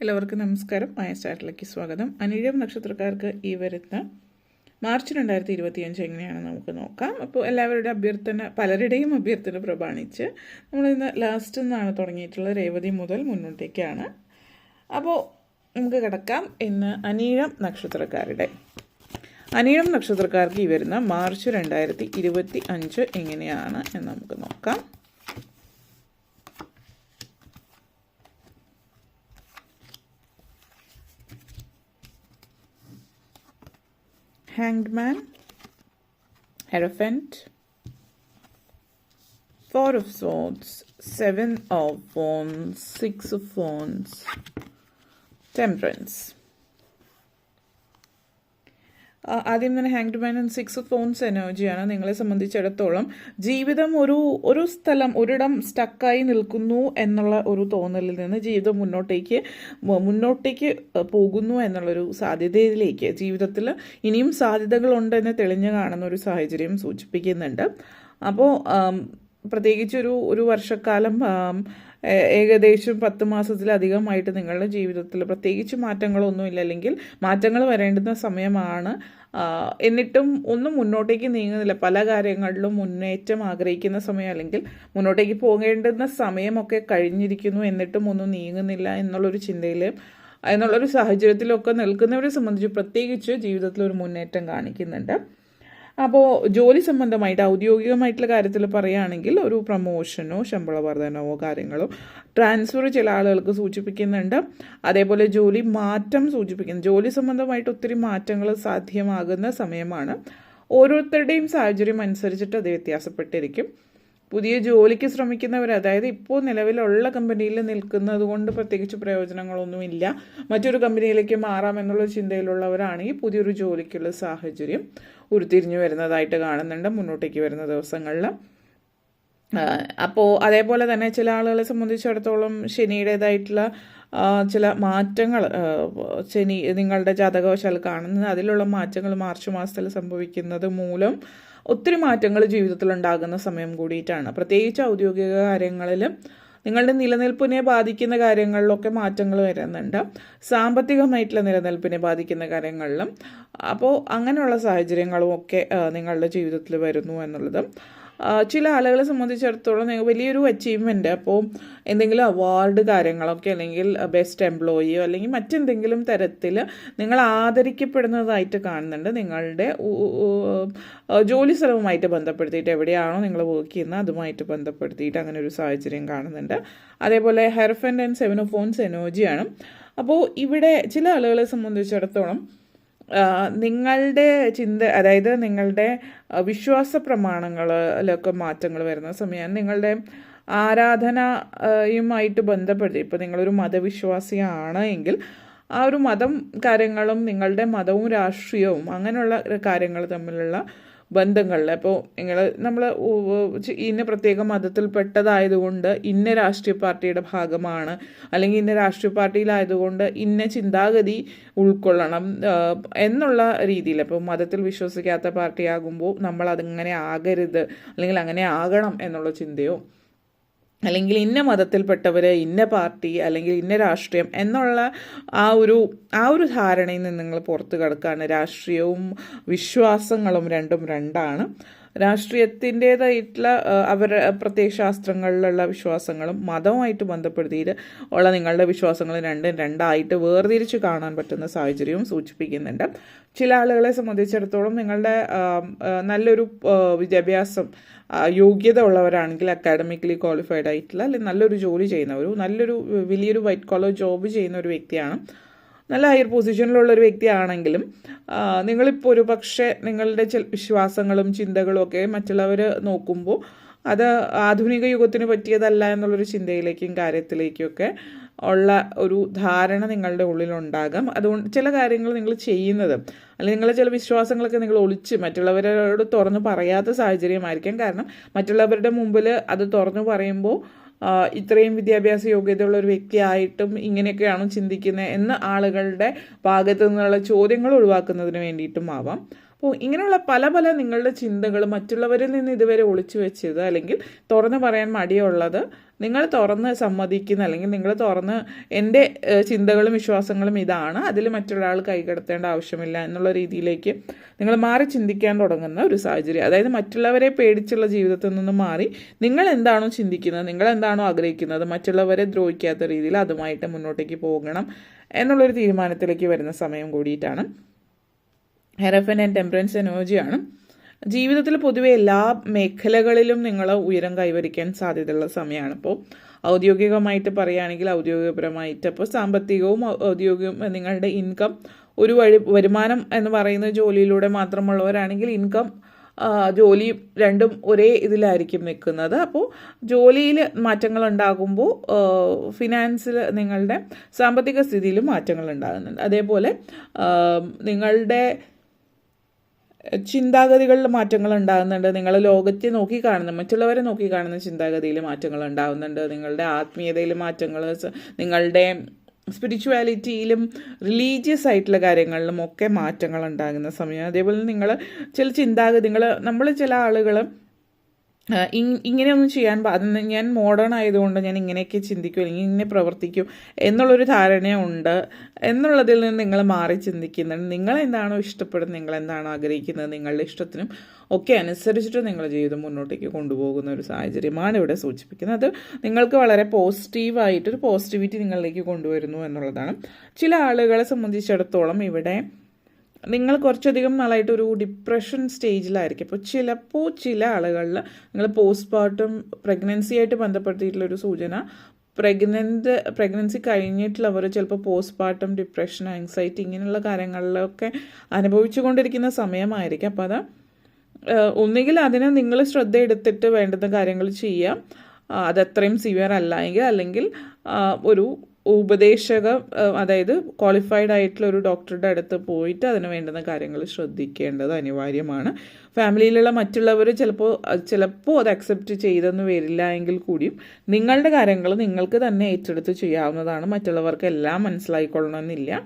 എല്ലാവർക്കും നമസ്കാരം. മായ സ്റ്റാർട്ടിലേക്ക് സ്വാഗതം. അനിഴം നക്ഷത്രക്കാർക്ക് ഈ വരുന്ന മാർച്ച് 2025 എങ്ങനെയാണെന്ന് നമുക്ക് നോക്കാം. അപ്പോൾ എല്ലാവരുടെ പലരുടെയും അഭ്യർത്ഥന പ്രമാണിച്ച് നമ്മളിന്ന് ലാസ്റ്റ് നിന്നാണ് തുടങ്ങിയിട്ടുള്ളത്. രേവതി മുതൽ മുന്നോട്ടേക്കാണ്. അപ്പോൾ നമുക്ക് കിടക്കാം ഇന്ന് അനിഴം നക്ഷത്രക്കാർക്ക് ഈ വരുന്ന മാർച്ച് 2025 എങ്ങനെയാണ് എന്ന് നമുക്ക് നോക്കാം. Hanged Man, Hierophant, 4 of Swords, 7 of Wands, 6 of Wands, Temperance. ആദ്യം തന്നെ hanged man and 6 of wands എനർജിയാണ്. നിങ്ങളെ സംബന്ധിച്ചിടത്തോളം ജീവിതം ഒരു സ്ഥലം ഒരിടം സ്റ്റക്കായി നിൽക്കുന്നു എന്നുള്ള ഒരു തോന്നലിൽ നിന്ന് ജീവിതം മുന്നോട്ടേക്ക് പോകുന്നു എന്നുള്ളൊരു സാധ്യതയിലേക്ക് ജീവിതത്തിൽ ഇനിയും സാധ്യതകളുണ്ടെന്ന് തെളിഞ്ഞു കാണുന്ന ഒരു സാഹചര്യം സൂചിപ്പിക്കുന്നുണ്ട്. അപ്പോൾ പ്രത്യേകിച്ച് ഒരു വർഷക്കാലം ഏകദേശം 10 മാസത്തിലധികമായിട്ട് നിങ്ങളുടെ ജീവിതത്തിൽ പ്രത്യേകിച്ച് മാറ്റങ്ങളൊന്നുമില്ല, അല്ലെങ്കിൽ മാറ്റങ്ങൾ വരേണ്ടുന്ന സമയമാണ്. എന്നിട്ടും ഒന്നും മുന്നോട്ടേക്ക് നീങ്ങുന്നില്ല. പല കാര്യങ്ങളിലും മുന്നേറ്റം ആഗ്രഹിക്കുന്ന സമയം, അല്ലെങ്കിൽ മുന്നോട്ടേക്ക് പോകേണ്ടുന്ന സമയമൊക്കെ കഴിഞ്ഞിരിക്കുന്നു, എന്നിട്ടും ഒന്നും നീങ്ങുന്നില്ല എന്നുള്ളൊരു സാഹചര്യത്തിലൊക്കെ നിൽക്കുന്നവരെ സംബന്ധിച്ച് പ്രത്യേകിച്ച് ജീവിതത്തിൽ ഒരു മുന്നേറ്റം കാണിക്കുന്നുണ്ട്. അപ്പോൾ ജോലി സംബന്ധമായിട്ട് ഔദ്യോഗികമായിട്ടുള്ള കാര്യത്തിൽ പറയുകയാണെങ്കിൽ ഒരു പ്രമോഷനോ ശമ്പള വർധനവോ കാര്യങ്ങളോ ട്രാൻസ്ഫർ ചില ആളുകൾക്ക് സൂചിപ്പിക്കുന്നുണ്ട്. അതേപോലെ ജോലി മാറ്റം സൂചിപ്പിക്കുന്നു. ജോലി സംബന്ധമായിട്ട് ഒത്തിരി മാറ്റങ്ങൾ സാധ്യമാകുന്ന സമയമാണ്. ഓരോരുത്തരുടെയും സാഹചര്യം അനുസരിച്ചിട്ട് അത് വ്യത്യാസപ്പെട്ടിരിക്കും. പുതിയ ജോലിക്ക് ശ്രമിക്കുന്നവർ, അതായത് ഇപ്പോൾ നിലവിലുള്ള കമ്പനിയിൽ നിൽക്കുന്നത് കൊണ്ട് പ്രത്യേകിച്ച് പ്രയോജനങ്ങളൊന്നുമില്ല, മറ്റൊരു കമ്പനിയിലേക്ക് മാറാമെന്നുള്ള ചിന്തയിലുള്ളവരാണെങ്കിൽ പുതിയൊരു ജോലിക്കുള്ള സാഹചര്യം ഉരുത്തിരിഞ്ഞു വരുന്നതായിട്ട് കാണുന്നുണ്ട് മുന്നോട്ടേക്ക് വരുന്ന ദിവസങ്ങളിൽ. അപ്പോൾ അതേപോലെ തന്നെ ചില ആളുകളെ സംബന്ധിച്ചിടത്തോളം ശനിയുടേതായിട്ടുള്ള ചില മാറ്റങ്ങൾ നിങ്ങളുടെ ജാതകവശാൽ കാണുന്നത്, അതിലുള്ള മാറ്റങ്ങൾ മാർച്ച് മാസത്തിൽ സംഭവിക്കുന്നത് മൂലം ഒത്തിരി മാറ്റങ്ങൾ ജീവിതത്തിൽ ഉണ്ടാകുന്ന സമയം കൂടിയിട്ടാണ്. പ്രത്യേകിച്ച് ഔദ്യോഗിക കാര്യങ്ങളിൽ നിങ്ങളുടെ നിലനിൽപ്പിനെ ബാധിക്കുന്ന കാര്യങ്ങളിലൊക്കെ മാറ്റങ്ങൾ വരുന്നുണ്ട്. സാമ്പത്തികമായിട്ടുള്ള നിലനിൽപ്പിനെ ബാധിക്കുന്ന കാര്യങ്ങളിലും അപ്പോൾ അങ്ങനെയുള്ള സാഹചര്യങ്ങളും ഒക്കെ നിങ്ങളുടെ ജീവിതത്തിൽ വരുന്നു എന്നുള്ളത് ചില ആളുകളെ സംബന്ധിച്ചിടത്തോളം വലിയൊരു അച്ചീവ്മെൻ്റ്, അപ്പോൾ എന്തെങ്കിലും അവാർഡ് കാര്യങ്ങളൊക്കെ, അല്ലെങ്കിൽ ബെസ്റ്റ് എംപ്ലോയിയോ അല്ലെങ്കിൽ മറ്റെന്തെങ്കിലും തരത്തിൽ നിങ്ങൾ ആദരിക്കപ്പെടുന്നതായിട്ട് കാണുന്നുണ്ട്. നിങ്ങളുടെ ജോലി സ്ഥലവുമായിട്ട് ബന്ധപ്പെടുത്തിയിട്ട്, എവിടെയാണോ നിങ്ങൾ വർക്ക് ചെയ്യുന്നത് അതുമായിട്ട് ബന്ധപ്പെടുത്തിയിട്ട് അങ്ങനെ ഒരു സാഹചര്യം കാണുന്നുണ്ട്. അതേപോലെ ഹെയർഫൻഡ് ആൻഡ് 7 ഓഫ് വോൺസ് എനർജിയാണ്. അപ്പോൾ ഇവിടെ ചില ആളുകളെ സംബന്ധിച്ചിടത്തോളം നിങ്ങളുടെ അതായത് നിങ്ങളുടെ വിശ്വാസ പ്രമാണങ്ങളിലൊക്കെ മാറ്റങ്ങൾ വരുന്ന സമയമാണ്. നിങ്ങളുടെ ആരാധനയുമായിട്ട് ബന്ധപ്പെടുത്തി, ഇപ്പോൾ നിങ്ങളൊരു മതവിശ്വാസിയാണ് എങ്കിൽ ആ ഒരു മതം കാര്യങ്ങളും നിങ്ങളുടെ മതവും രാഷ്ട്രീയവും അങ്ങനെയുള്ള കാര്യങ്ങൾ തമ്മിലുള്ള ബന്ധങ്ങളിൽ, അപ്പോൾ നമ്മൾ ഇന്ന പ്രത്യേക മതത്തിൽപ്പെട്ടതായതുകൊണ്ട് ഇന്ന രാഷ്ട്രീയ പാർട്ടിയുടെ ഭാഗമാണ്, അല്ലെങ്കിൽ ഇന്ന രാഷ്ട്രീയ പാർട്ടിയിലായതുകൊണ്ട് ഇന്ന ചിന്താഗതി ഉൾക്കൊള്ളണം എന്നുള്ള രീതിയിൽ, അപ്പോൾ മതത്തിൽ വിശ്വസിക്കാത്ത പാർട്ടിയാകുമ്പോൾ നമ്മൾ അതിങ്ങനെ ആകരുത് അല്ലെങ്കിൽ അങ്ങനെ ആകണം എന്നുള്ള ചിന്തയോ, അല്ലെങ്കിൽ ഇന്ന മതത്തിൽപ്പെട്ടവർ ഇന്ന പാർട്ടി അല്ലെങ്കിൽ ഇന്ന രാഷ്ട്രീയം എന്നുള്ള ആ ഒരു ധാരണയിൽ നിന്ന് നിങ്ങൾ പുറത്ത് കിടക്കുകയാണ്. രാഷ്ട്രീയവും വിശ്വാസങ്ങളും രണ്ടാണ്. രാഷ്ട്രീയത്തിൻ്റേതായിട്ടുള്ള പ്രത്യയ ശാസ്ത്രങ്ങളിലുള്ള വിശ്വാസങ്ങളും മതവുമായിട്ട് ബന്ധപ്പെടുത്തിയിട്ട് ഉള്ള നിങ്ങളുടെ വിശ്വാസങ്ങൾ രണ്ടായിട്ട് വേർതിരിച്ച് കാണാൻ പറ്റുന്ന സാഹചര്യവും സൂചിപ്പിക്കുന്നുണ്ട്. ചില ആളുകളെ സംബന്ധിച്ചിടത്തോളം നിങ്ങളുടെ നല്ലൊരു വിദ്യാഭ്യാസം യോഗ്യത ഉള്ളവരാണെങ്കിൽ, അക്കാഡമിക്കലി ക്വാളിഫൈഡ് ആയിട്ടുള്ള അല്ലെങ്കിൽ നല്ലൊരു ജോലി ചെയ്യുന്നവരും വലിയൊരു വൈറ്റ് കോളർ ജോബ് ചെയ്യുന്ന ഒരു വ്യക്തിയാണ്, നല്ല ഹയർ പൊസിഷനിലുള്ള ഒരു വ്യക്തിയാണെങ്കിലും നിങ്ങളിപ്പോൾ ഒരു പക്ഷേ നിങ്ങളുടെ ചില വിശ്വാസങ്ങളും ചിന്തകളും ഒക്കെ മറ്റുള്ളവർ നോക്കുമ്പോൾ അത് ആധുനിക യുഗത്തിന് പറ്റിയതല്ല എന്നുള്ളൊരു ചിന്തയിലേക്കും കാര്യത്തിലേക്കൊക്കെ ഉള്ള ഒരു ധാരണ നിങ്ങളുടെ ഉള്ളിലുണ്ടാകാം. അതുകൊണ്ട് ചില കാര്യങ്ങൾ നിങ്ങൾ ചെയ്യുന്നത്, അല്ലെങ്കിൽ നിങ്ങളുടെ ചില വിശ്വാസങ്ങളൊക്കെ നിങ്ങൾ ഒളിച്ച് മറ്റുള്ളവരോട് തുറന്ന് പറയാത്ത സാഹചര്യമായിരിക്കാം. കാരണം മറ്റുള്ളവരുടെ മുമ്പിൽ അത് തുറന്നു പറയുമ്പോൾ ഇത്രയും വിദ്യാഭ്യാസ യോഗ്യതയുള്ള ഒരു വ്യക്തിയായിട്ടും ഇങ്ങനെയൊക്കെയാണോ ചിന്തിക്കുന്നത് എന്ന് ആളുകളുടെ ഭാഗത്തു നിന്നുള്ള ചോദ്യങ്ങൾ ഒഴിവാക്കുന്നതിന് വേണ്ടിയിട്ടും ആവാം. അപ്പോൾ ഇങ്ങനെയുള്ള പല പല നിങ്ങളുടെ ചിന്തകൾ മറ്റുള്ളവരിൽ നിന്ന് ഇതുവരെ ഒളിച്ചു വെച്ചത്, അല്ലെങ്കിൽ തുറന്ന് പറയാൻ മടിയുള്ളത് നിങ്ങൾ തുറന്ന് സമ്മതിക്കുന്ന, അല്ലെങ്കിൽ നിങ്ങൾ തുറന്ന് എൻ്റെ ചിന്തകളും വിശ്വാസങ്ങളും ഇതാണ്, അതിൽ മറ്റൊരാൾ കൈകടത്തേണ്ട ആവശ്യമില്ല എന്നുള്ള രീതിയിലേക്ക് നിങ്ങൾ മാറി ചിന്തിക്കാൻ തുടങ്ങുന്ന ഒരു സാഹചര്യം. അതായത് മറ്റുള്ളവരെ പേടിച്ചുള്ള ജീവിതത്തിൽ നിന്ന് മാറി നിങ്ങൾ എന്താണോ ചിന്തിക്കുന്നത്, നിങ്ങൾ എന്താണോ ആഗ്രഹിക്കുന്നത്, മറ്റുള്ളവരെ ദ്രോഹിക്കാത്ത രീതിയിൽ അതുമായിട്ട് മുന്നോട്ടേക്ക് പോകണം എന്നുള്ളൊരു തീരുമാനത്തിലേക്ക് വരുന്ന സമയം കൂടിയിട്ടാണ്. ഹെയറോഫന്റ് ആൻഡ് ടെമ്പറൻസ് എനർജിയാണ്. ജീവിതത്തിൽ പൊതുവെ എല്ലാ മേഖലകളിലും നിങ്ങൾ ഉയരം കൈവരിക്കാൻ സാധ്യതയുള്ള സമയമാണ്. ഇപ്പോൾ ഔദ്യോഗികമായിട്ട് പറയുകയാണെങ്കിൽ ഔദ്യോഗികപരമായിട്ട്, അപ്പോൾ സാമ്പത്തികവും ഔദ്യോഗികവും നിങ്ങളുടെ ഇൻകം ഒരു വരുമാനം എന്ന് പറയുന്ന ജോലിയിലൂടെ മാത്രമുള്ളവരാണെങ്കിൽ ഇൻകം ജോലി രണ്ടും ഒരേ ഇതിലായിരിക്കും നിൽക്കുന്നത്. അപ്പോൾ ജോലിയിൽ മാറ്റങ്ങൾ ഉണ്ടാകുമ്പോൾ ഫിനാൻസിൽ നിങ്ങളുടെ സാമ്പത്തിക സ്ഥിതിയിലും മാറ്റങ്ങൾ ഉണ്ടാകുന്നുണ്ട്. അതേപോലെ നിങ്ങളുടെ ചിന്താഗതികളിൽ മാറ്റങ്ങൾ ഉണ്ടാകുന്നുണ്ട്. നിങ്ങൾ ലോകത്തെ നോക്കിക്കാണുന്ന, മറ്റുള്ളവരെ നോക്കിക്കാണുന്ന ചിന്താഗതിയിൽ മാറ്റങ്ങൾ ഉണ്ടാകുന്നുണ്ട്. നിങ്ങളുടെ ആത്മീയതയിൽ മാറ്റങ്ങൾ, നിങ്ങളുടെ സ്പിരിച്വാലിറ്റിയിലും റിലീജിയസ് ആയിട്ടുള്ള കാര്യങ്ങളിലും ഒക്കെ മാറ്റങ്ങൾ ഉണ്ടാകുന്ന സമയം. അതേപോലെ നിങ്ങൾ ചില ചിന്താഗതികൾ, നമ്മൾ ചില ആളുകൾ ഇങ്ങനെയൊന്നും ചെയ്യാൻ ഞാൻ മോഡേൺ ആയതുകൊണ്ട് ഞാൻ ഇങ്ങനെയൊക്കെ ചിന്തിക്കും, അല്ലെങ്കിൽ ഇങ്ങനെ പ്രവർത്തിക്കും എന്നുള്ളൊരു ധാരണയുണ്ട് എന്നുള്ളതിൽ നിന്ന് നിങ്ങൾ മാറി ചിന്തിക്കുന്നുണ്ട്. നിങ്ങൾ എന്താണോ ഇഷ്ടപ്പെടുന്നത്, നിങ്ങൾ എന്താണോ ആഗ്രഹിക്കുന്നത്, നിങ്ങളുടെ ഇഷ്ടത്തിനും ഒക്കെ അനുസരിച്ചിട്ട് നിങ്ങളുടെ ജീവിതം മുന്നോട്ടേക്ക് കൊണ്ടുപോകുന്ന ഒരു സാഹചര്യമാണ് ഇവിടെ സൂചിപ്പിക്കുന്നത്. അത് നിങ്ങൾക്ക് വളരെ പോസിറ്റീവായിട്ടൊരു പോസിറ്റിവിറ്റി നിങ്ങളിലേക്ക് കൊണ്ടുവരുന്നു എന്നുള്ളതാണ്. ചില ആളുകളെ സംബന്ധിച്ചിടത്തോളം ഇവിടെ നിങ്ങൾ കുറച്ചധികം നാളായിട്ടൊരു ഡിപ്രഷൻ സ്റ്റേജിലായിരിക്കും. അപ്പോൾ ചിലപ്പോൾ ചില ആളുകളിൽ നിങ്ങൾ പോസ്റ്റ്മോർട്ടം പ്രഗ്നൻസി ആയിട്ട് ബന്ധപ്പെടുത്തിയിട്ടുള്ളൊരു സൂചന, പ്രഗ്നൻസി കഴിഞ്ഞിട്ടുള്ളവർ ചിലപ്പോൾ പോസ്റ്റ്മോർട്ടം ഡിപ്രഷൻ, ആങ്സൈറ്റി ഇങ്ങനെയുള്ള കാര്യങ്ങളിലൊക്കെ അനുഭവിച്ചു കൊണ്ടിരിക്കുന്ന സമയമായിരിക്കും. അപ്പോൾ അത് ഒന്നുകിൽ അതിന് നിങ്ങൾ ശ്രദ്ധ എടുത്തിട്ട് വേണ്ടുന്ന കാര്യങ്ങൾ ചെയ്യാം, അതത്രയും സിവിയർ അല്ല എങ്കിൽ, അല്ലെങ്കിൽ ഒരു ഉപദേശക, അതായത് ക്വാളിഫൈഡ് ആയിട്ടുള്ള ഒരു ഡോക്ടറുടെ അടുത്ത് പോയിട്ട് അതിന് വേണ്ടുന്ന കാര്യങ്ങൾ ശ്രദ്ധിക്കേണ്ടത് അനിവാര്യമാണ്. ഫാമിലിയിലുള്ള മറ്റുള്ളവർ ചിലപ്പോൾ അത് അക്സെപ്റ്റ് ചെയ്തെന്ന് വരില്ല എങ്കിൽ കൂടിയും നിങ്ങളുടെ കാര്യങ്ങൾ നിങ്ങൾക്ക് തന്നെ ഏറ്റെടുത്ത് ചെയ്യാവുന്നതാണ്. മറ്റുള്ളവർക്ക് എല്ലാം മനസ്സിലായിക്കൊള്ളണമെന്നില്ല.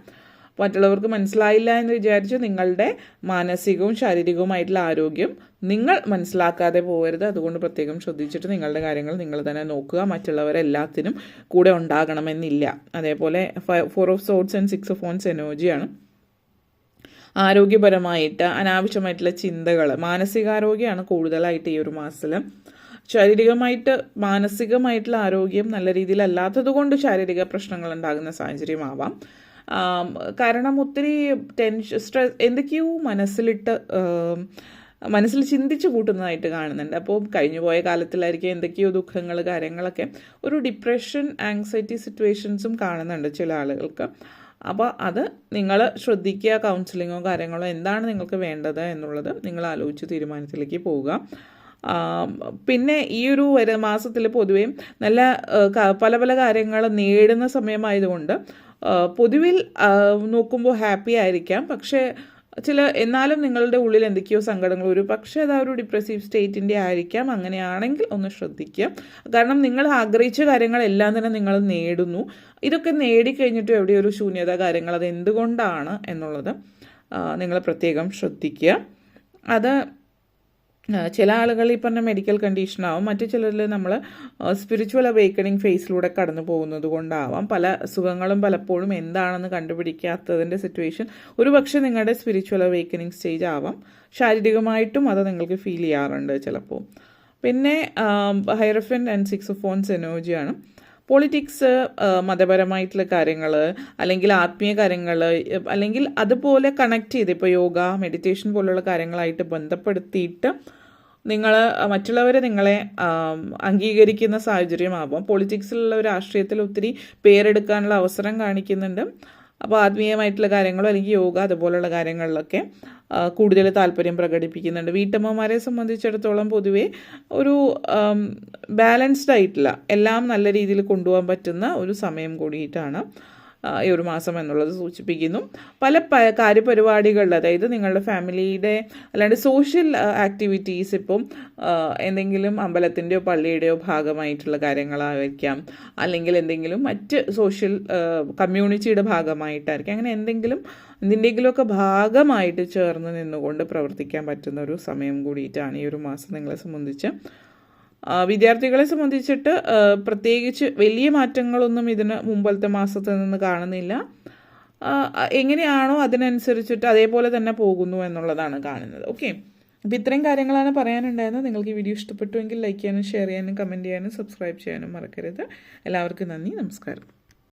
മറ്റുള്ളവർക്ക് മനസ്സിലായില്ല എന്ന് വിചാരിച്ച് നിങ്ങളുടെ മാനസികവും ശാരീരികവുമായിട്ടുള്ള ആരോഗ്യം നിങ്ങൾ മനസ്സിലാക്കാതെ പോകരുത്. അതുകൊണ്ട് പ്രത്യേകം ശ്രദ്ധിച്ചിട്ട് നിങ്ങളുടെ കാര്യങ്ങൾ നിങ്ങൾ തന്നെ നോക്കുക. മറ്റുള്ളവരെല്ലാത്തിനും കൂടെ ഉണ്ടാകണമെന്നില്ല. അതേപോലെ 4 of swords and 6 of wands എനർജിയാണ്. ആരോഗ്യപരമായിട്ട് അനാവശ്യമായിട്ടുള്ള ചിന്തകൾ, മാനസികാരോഗ്യമാണ് കൂടുതലായിട്ട് ഈ ഒരു മാസത്തിൽ. ശാരീരികമായിട്ട് മാനസികമായിട്ടുള്ള ആരോഗ്യം നല്ല രീതിയിലല്ലാത്തത് കൊണ്ട് ശാരീരിക പ്രശ്നങ്ങൾ ഉണ്ടാകുന്ന സാഹചര്യമാവാം. കാരണം ഒത്തിരി സ്ട്രെസ് എന്തൊക്കെയോ മനസ്സിൽ ചിന്തിച്ചു കൂട്ടുന്നതായിട്ട് കാണുന്നുണ്ട്. അപ്പോൾ കഴിഞ്ഞു പോയ കാലത്തിലായിരിക്കും എന്തൊക്കെയോ ദുഃഖങ്ങൾ, കാര്യങ്ങളൊക്കെ, ഒരു ഡിപ്രഷൻ, ആങ്സൈറ്റി സിറ്റുവേഷൻസും കാണുന്നുണ്ട് ചില ആളുകൾക്ക്. അപ്പോൾ അത് നിങ്ങൾ ശ്രദ്ധിക്കുക. കൗൺസിലിങ്ങോ കാര്യങ്ങളോ എന്താണ് നിങ്ങൾക്ക് വേണ്ടത് എന്നുള്ളത് നിങ്ങൾ ആലോചിച്ച് തീരുമാനത്തിലേക്ക് പോവുക. പിന്നെ ഈ ഒരു മാസത്തിൽ പൊതുവേ നല്ല പല പല കാര്യങ്ങൾ നേടുന്ന സമയമായതുകൊണ്ട് പൊതുവിൽ നോക്കുമ്പോൾ ഹാപ്പി ആയിരിക്കാം. പക്ഷേ എന്നാലും നിങ്ങളുടെ ഉള്ളിൽ എന്തൊക്കെയോ സങ്കടങ്ങൾ, ഒരു പക്ഷേ അത് ഒരു ഡിപ്രസീവ് സ്റ്റേറ്റിൻ്റെ ആയിരിക്കാം. അങ്ങനെയാണെങ്കിൽ ഒന്ന് ശ്രദ്ധിക്കുക. കാരണം നിങ്ങൾ ആഗ്രഹിച്ച കാര്യങ്ങളെല്ലാം തന്നെ നിങ്ങൾ നേടുന്നു. ഇതൊക്കെ നേടിക്കഴിഞ്ഞിട്ടും എവിടെയോ ഒരു ശൂന്യത, കാര്യങ്ങൾ, അത് എന്തുകൊണ്ടാണ് എന്നുള്ളത് നിങ്ങൾ പ്രത്യേകം ശ്രദ്ധിക്കുക. അത് ചില ആളുകൾ ഈ പറഞ്ഞ മെഡിക്കൽ കണ്ടീഷനാവും, മറ്റു ചിലരിൽ നമ്മൾ സ്പിരിച്വൽ അവേക്കണിങ് ഫേസിലൂടെ കടന്നു പോകുന്നത് കൊണ്ടാവാം. പല സുഖങ്ങളും പലപ്പോഴും എന്താണെന്ന് കണ്ടുപിടിക്കാത്തതിൻ്റെ സിറ്റുവേഷൻ ഒരു പക്ഷേ നിങ്ങളുടെ സ്പിരിച്വൽ അവേക്കണിങ് സ്റ്റേജ് ആവാം. ശാരീരികമായിട്ടും അത് നിങ്ങൾക്ക് ഫീൽ ചെയ്യാറുണ്ട് ചിലപ്പോൾ. പിന്നെ ഹൈറോഫന്റ് ആൻഡ് 6 ഓഫ് വൺസ് എനർജിയാണ്. പൊളിറ്റിക്സ്, മതപരമായിട്ടുള്ള കാര്യങ്ങൾ, അല്ലെങ്കിൽ ആത്മീയ കാര്യങ്ങൾ, അല്ലെങ്കിൽ അതുപോലെ കണക്ട് ചെയ്ത് ഇപ്പോൾ യോഗ, മെഡിറ്റേഷൻ പോലുള്ള കാര്യങ്ങളായിട്ട് ബന്ധപ്പെടുത്തിയിട്ട് മറ്റുള്ളവരെ നിങ്ങളെ അംഗീകരിക്കുന്ന സാഹചര്യമാവാം. പൊളിറ്റിക്സിലുള്ള രാഷ്ട്രീയത്തിൽ ഒത്തിരി പേരെടുക്കാനുള്ള അവസരം കാണിക്കുന്നുണ്ട്. അപ്പോൾ ആത്മീയമായിട്ടുള്ള കാര്യങ്ങളോ അല്ലെങ്കിൽ യോഗ അതുപോലുള്ള കാര്യങ്ങളിലൊക്കെ കൂടുതൽ താല്പര്യം പ്രകടിപ്പിക്കുന്നുണ്ട്. വീട്ടമ്മമാരെ സംബന്ധിച്ചിടത്തോളം പൊതുവേ ഒരു ബാലൻസ്ഡ് ആയിട്ടുള്ള എല്ലാം നല്ല രീതിയിൽ കൊണ്ടുപോകാൻ പറ്റുന്ന ഒരു സമയം കൂടിയിട്ടാണ്. ഈ ഒരു മാസം എന്നുള്ളത് സൂചിപ്പിക്കുന്നു. പല കാര്യപരിപാടികളിൽ, അതായത് നിങ്ങളുടെ ഫാമിലിയുടെ അല്ലാണ്ട് സോഷ്യൽ ആക്ടിവിറ്റീസ്, ഇപ്പം എന്തെങ്കിലും അമ്പലത്തിൻ്റെയോ പള്ളിയുടെയോ ഭാഗമായിട്ടുള്ള കാര്യങ്ങളായിരിക്കാം, അല്ലെങ്കിൽ എന്തെങ്കിലും മറ്റ് സോഷ്യൽ കമ്മ്യൂണിറ്റിയുടെ ഭാഗമായിട്ടായിരിക്കും. അങ്ങനെ എന്തിൻ്റെങ്കിലുമൊക്കെ ഭാഗമായിട്ട് ചേർന്ന് നിന്നുകൊണ്ട് പ്രവർത്തിക്കാൻ പറ്റുന്ന ഒരു സമയം കൂടിയിട്ടാണ് ഈ ഒരു മാസം നിങ്ങളെ സംബന്ധിച്ച്. വിദ്യാർത്ഥികളെ സംബന്ധിച്ചിട്ട് പ്രത്യേകിച്ച് വലിയ മാറ്റങ്ങളൊന്നും ഇതിന് മുമ്പത്തെ മാസത്തിൽ നിന്ന് കാണുന്നില്ല. എങ്ങനെയാണോ അതിനനുസരിച്ചിട്ട് അതേപോലെ തന്നെ പോകുന്നു എന്നുള്ളതാണ് കാണുന്നത്. ഓക്കെ, അപ്പോൾ ഇത്രയും കാര്യങ്ങളാണ് പറയാനുണ്ടായിരുന്നത്. നിങ്ങൾക്ക് ഈ വീഡിയോ ഇഷ്ടപ്പെട്ടുവെങ്കിൽ ലൈക്ക് ചെയ്യാനും ഷെയർ ചെയ്യാനും കമൻറ്റ് ചെയ്യാനും സബ്സ്ക്രൈബ് ചെയ്യാനും മറക്കരുത്. എല്ലാവർക്കും നന്ദി, നമസ്കാരം.